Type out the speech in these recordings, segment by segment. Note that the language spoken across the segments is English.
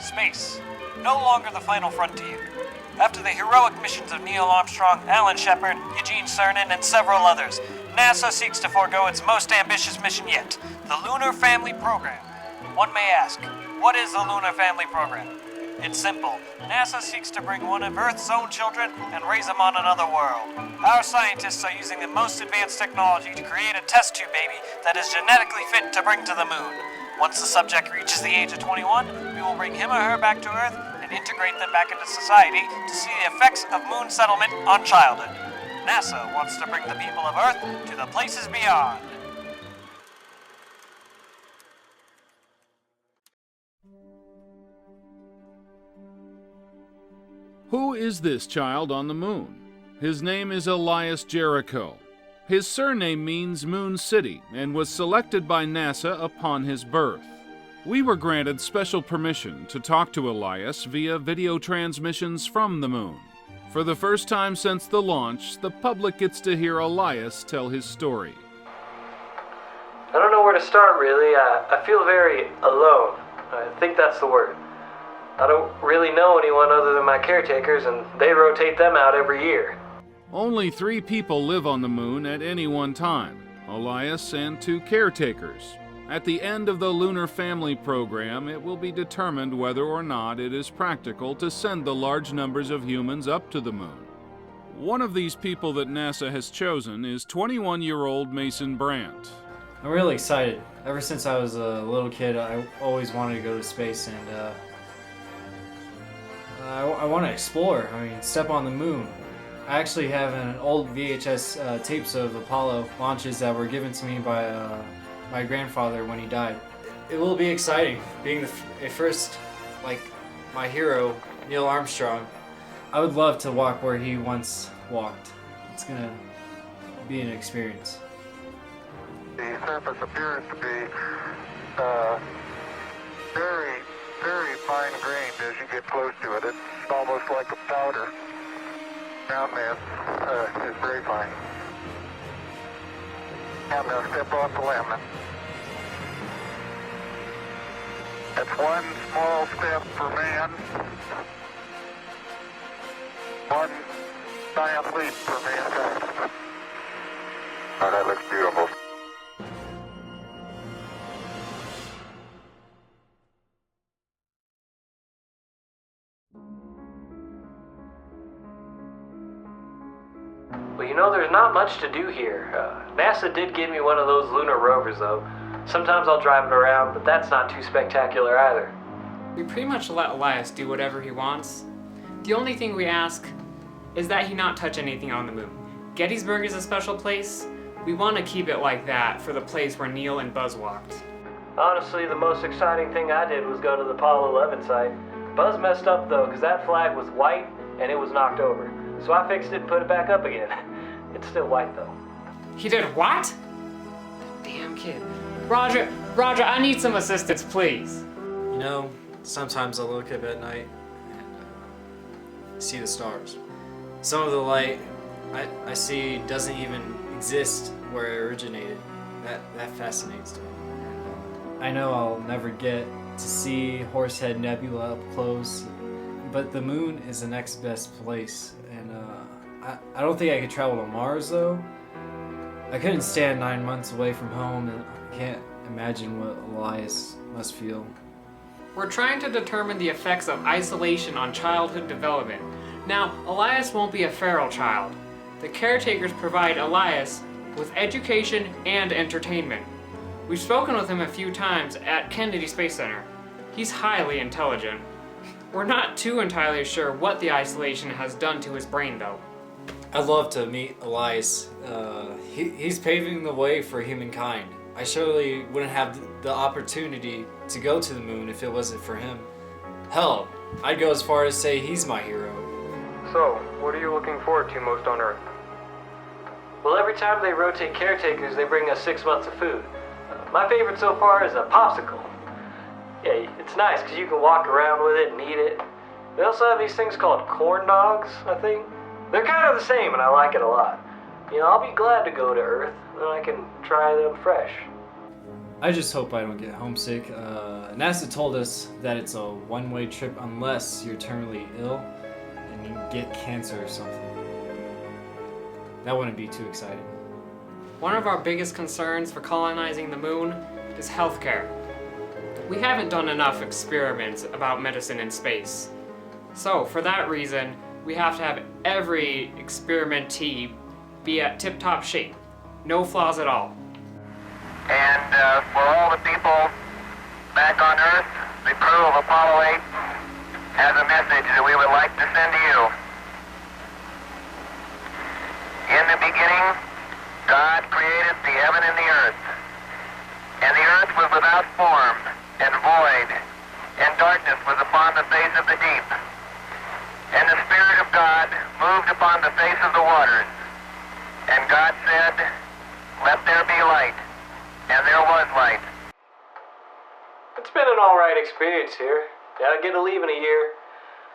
Space, no longer the final frontier. After the heroic missions of Neil Armstrong, Alan Shepard, Eugene Cernan, and several others, NASA seeks to forego its most ambitious mission yet, the Lunar Family Program. One may ask, what is the Lunar Family Program? It's simple. NASA seeks to bring one of Earth's own children and raise them on another world. Our scientists are using the most advanced technology to create a test tube baby that is genetically fit to bring to the moon. Once the subject reaches the age of 21, we will bring him or her back to Earth and integrate them back into society to see the effects of moon settlement on childhood. NASA wants to bring the people of Earth to the places beyond. Who is this child on the moon? His name is Elias Jericho. His surname means Moon City and was selected by NASA upon his birth. We were granted special permission to talk to Elias via video transmissions from the moon. For the first time since the launch, the public gets to hear Elias tell his story. I don't know where to start, really. I feel very alone. I think that's the word. I don't really know anyone other than my caretakers, and they rotate them out every year. Only 3 people live on the moon at any one time, Elias and 2 caretakers. At the end of the Lunar Family Program, it will be determined whether or not it is practical to send the large numbers of humans up to the moon. One of these people that NASA has chosen is 21-year-old Mason Brandt. I'm really excited. Ever since I was a little kid, I always wanted to go to space, and I want to explore. I mean, step on the moon. I actually have an old VHS tapes of Apollo launches that were given to me by my grandfather when he died. It will be exciting, being the first, like, my hero, Neil Armstrong. I would love to walk where he once walked. It's gonna be an experience. The surface appears to be very, very fine-grained as you get close to it. It's almost like a powder. Ground mass is very fine. And now step off the limb. That's one small step for man, one giant leap for mankind. Oh, that looks beautiful. Well, you know, there's not much to do here. NASA did give me one of those lunar rovers, though. Sometimes I'll drive it around, but that's not too spectacular either. We pretty much let Elias do whatever he wants. The only thing we ask is that he not touch anything on the moon. Gettysburg is a special place. We want to keep it like that for the place where Neil and Buzz walked. Honestly, the most exciting thing I did was go to the Apollo 11 site. Buzz messed up, though, because that flag was white and it was knocked over. So I fixed it and put it back up again. It's still white, though. He did what? Damn kid. Roger, I need some assistance, please. You know, sometimes I look up at night and see the stars. Some of the light I see doesn't even exist where it originated. That fascinates me. I know I'll never get to see Horsehead Nebula up close, but the moon is the next best place. And I don't think I could travel to Mars, though. I couldn't stand 9 months away from home, and I can't imagine what Elias must feel. We're trying to determine the effects of isolation on childhood development. Now, Elias won't be a feral child. The caretakers provide Elias with education and entertainment. We've spoken with him a few times at Kennedy Space Center. He's highly intelligent. We're not too entirely sure what the isolation has done to his brain, though. I'd love to meet Elias. He's paving the way for humankind. I surely wouldn't have the opportunity to go to the moon if it wasn't for him. Hell, I'd go as far as say he's my hero. So, what are you looking forward to most on Earth? Well, every time they rotate caretakers, they bring us 6 months of food. My favorite so far is a popsicle. Yeah, it's nice because you can walk around with it and eat it. They also have these things called corn dogs, I think. They're kind of the same, and I like it a lot. You know, I'll be glad to go to Earth, and I can try them fresh. I just hope I don't get homesick. NASA told us that it's a one-way trip unless you're terminally ill and you get cancer or something. That wouldn't be too exciting. One of our biggest concerns for colonizing the moon is healthcare. We haven't done enough experiments about medicine in space. So, for that reason, we have to have every experimentee be at tip-top shape. No flaws at all. And for all the people back on Earth, the crew of Apollo 8 has a message that we would like to send to you. In the beginning, God created the heaven and the earth. And the earth was without form and void, and darkness was upon the face of the deep. And the Spirit of God moved upon the face of the waters. And God said, "Let there be light." And there was light. It's been an alright experience here. I get to leave in a year.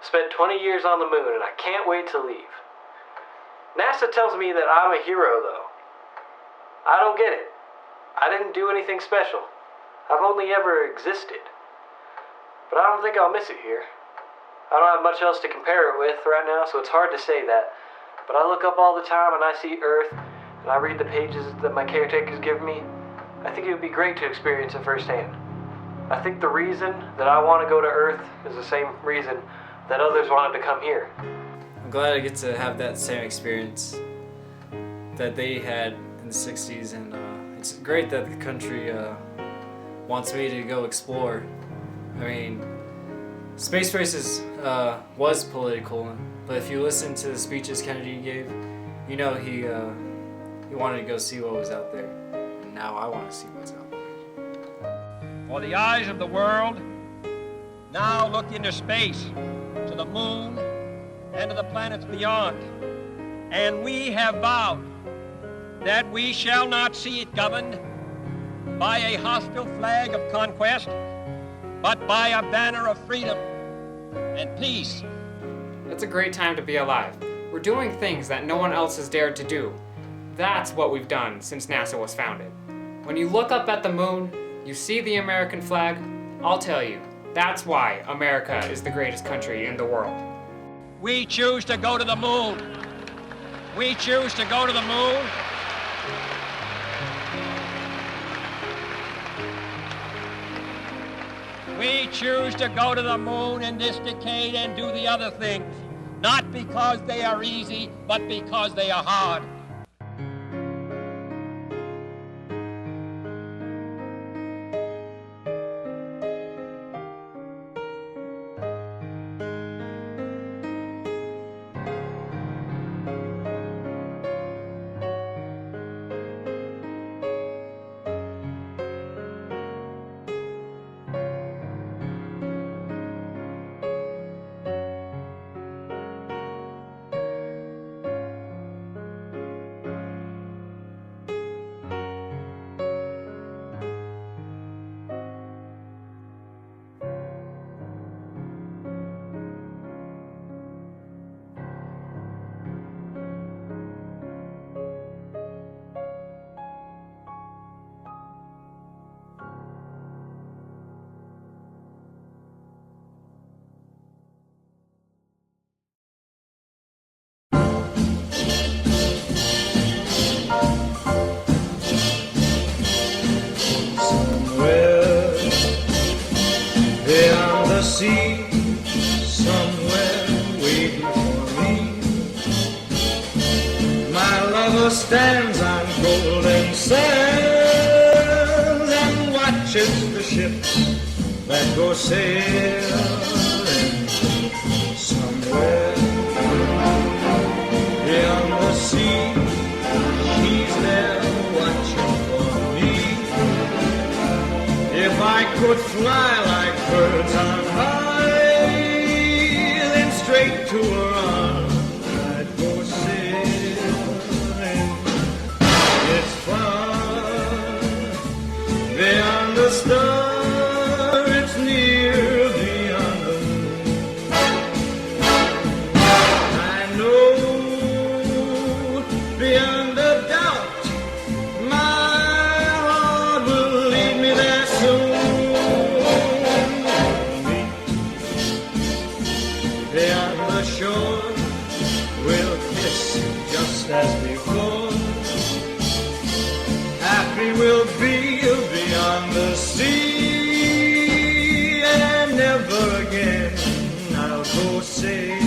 Spent 20 years on the moon and I can't wait to leave. NASA tells me that I'm a hero though. I don't get it. I didn't do anything special. I've only ever existed. But I don't think I'll miss it here. I don't have much else to compare it with right now, so it's hard to say that. But I look up all the time and I see Earth, and I read the pages that my caretaker's given me. I think it would be great to experience it firsthand. I think the reason that I want to go to Earth is the same reason that others wanted to come here. I'm glad I get to have that same experience that they had in the 60s, and it's great that the country wants me to go explore. I mean, space races was political, but if you listen to the speeches Kennedy gave, you know he wanted to go see what was out there. And now I want to see what's out there. For the eyes of the world now look into space, to the moon and to the planets beyond. And we have vowed that we shall not see it governed by a hostile flag of conquest, but by a banner of freedom and peace. It's a great time to be alive. We're doing things that no one else has dared to do. That's what we've done since NASA was founded. When you look up at the moon, you see the American flag, I'll tell you, that's why America is the greatest country in the world. We choose to go to the moon. We choose to go to the moon. We choose to go to the moon in this decade and do the other things, not because they are easy, but because they are hard. Beyond the sea, somewhere waiting for me. My lover stands on golden sands and watches the ships that go sailing. Somewhere beyond the sea, she's there watching for me. If I could fly like birds on high, then straight to her arms I'd go sailing. It's far beyond the star, it's near beyond the moon. I know beyond a doubt my heart will lead me there. the sea, and never again I'll go sailing.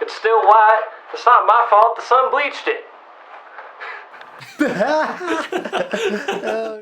It's still white. It's not my fault. The sun bleached it.